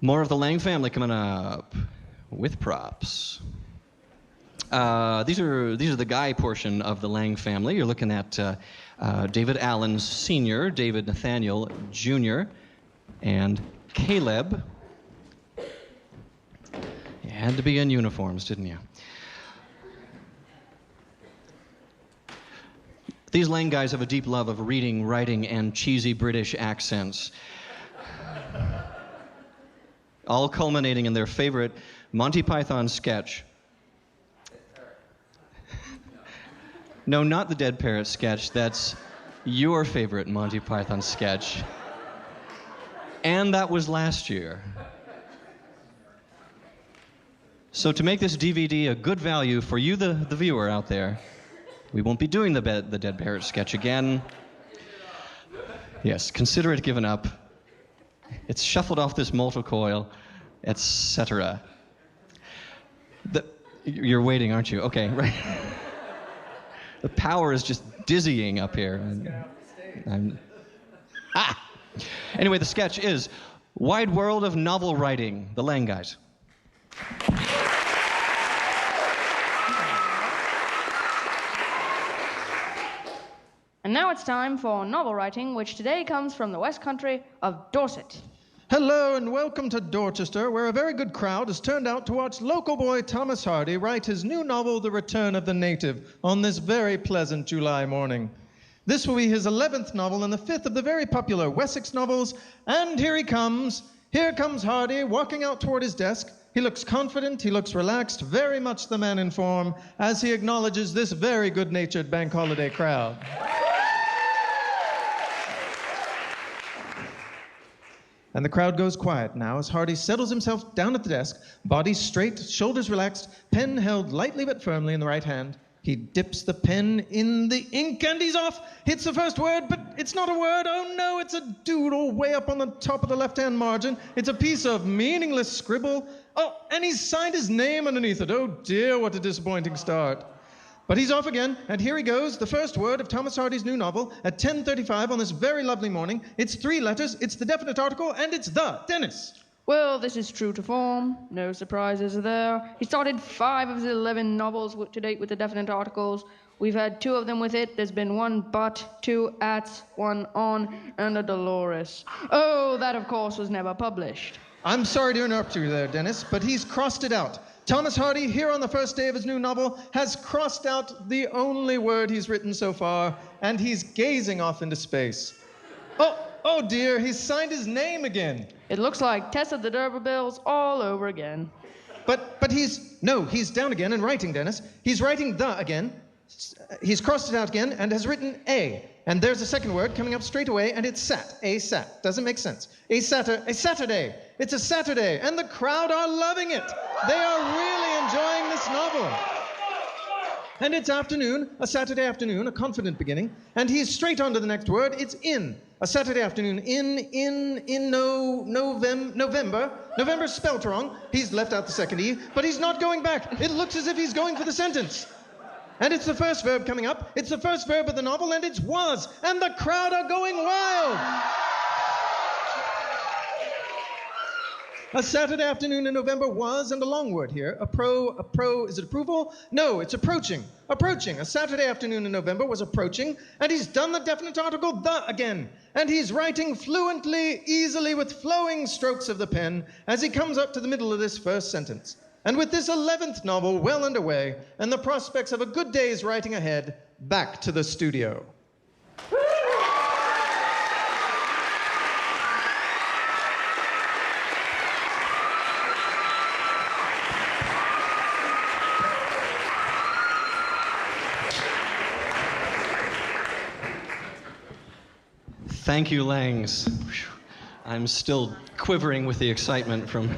More of the Lang family coming up with props. These are the guy portion of the Lang family. You're looking at David Allen Sr., David Nathaniel Jr., and Caleb. You had to be in uniforms, didn't you? These Lang guys have a deep love of reading, writing, and cheesy British accents, all culminating in their favorite Monty Python sketch. No, not the Dead Parrot sketch. That's your favorite Monty Python sketch. And that was last year. So to make this DVD a good value for you, the viewer out there, we won't be doing the Dead Parrot sketch again. Yes, consider it given up. It's shuffled off this mortal coil, etc. You're waiting, aren't you? Okay, right. The power is just dizzying up here. Anyway, the sketch is Wide World of Novel Writing, the Lang guys. And now it's time for novel writing, which today comes from the West Country of Dorset. Hello and welcome to Dorchester, where a very good crowd has turned out to watch local boy Thomas Hardy write his new novel, The Return of the Native, on this very pleasant July morning. This will be his 11th novel and the 5th of the very popular Wessex novels, and here he comes. Here comes Hardy, walking out toward his desk. He looks confident, he looks relaxed, very much the man in form, as he acknowledges this very good-natured bank holiday crowd. And the crowd goes quiet now as Hardy settles himself down at the desk, body straight, shoulders relaxed, pen held lightly but firmly in the right hand. He dips the pen in the ink and he's off. Hits the first word, but it's not a word. Oh no, it's a doodle way up on the top of the left-hand margin. It's a piece of meaningless scribble. Oh, and he's signed his name underneath it. Oh dear, what a disappointing start. But he's off again, and here he goes, the first word of Thomas Hardy's new novel at 10:35 on this very lovely morning. It's 3 letters, it's the definite article, and it's the Dennis. Well, this is true to form. No surprises there. He started 5 of his 11 novels to date with the definite articles. We've had 2 of them with it. There's been 1 but, 2 ats, 1 on, and a Dolores. Oh, that of course was never published. I'm sorry to interrupt you there, Dennis, but he's crossed it out. Thomas Hardy, here on the first day of his new novel, has crossed out the only word he's written so far, and he's gazing off into space. Oh dear, he's signed his name again. It looks like Tessa the D'Urbervilles all over again. But he's down again and writing, Dennis. He's writing the again. He's crossed it out again and has written a. And there's a second word coming up straight away, and it's sat. A sat. Doesn't make sense. A Saturday. It's a Saturday, and the crowd are loving it. They are really enjoying this novel. And it's afternoon, a Saturday afternoon, a confident beginning, and he's straight on to the next word. It's in. A Saturday afternoon, November. November's spelt wrong. He's left out the second E, but he's not going back. It looks as if he's going for the sentence. And it's the first verb coming up. It's the first verb of the novel, and it's was. And the crowd are going wild. A Saturday afternoon in November was, and a long word here. Is it approval? No, it's approaching. Approaching. A Saturday afternoon in November was approaching, and he's done the definite article, the, again. And he's writing fluently, easily, with flowing strokes of the pen as he comes up to the middle of this first sentence. And with this 11th novel well underway, and the prospects of a good day's writing ahead, back to the studio. Thank you, Langs. I'm still quivering with the excitement from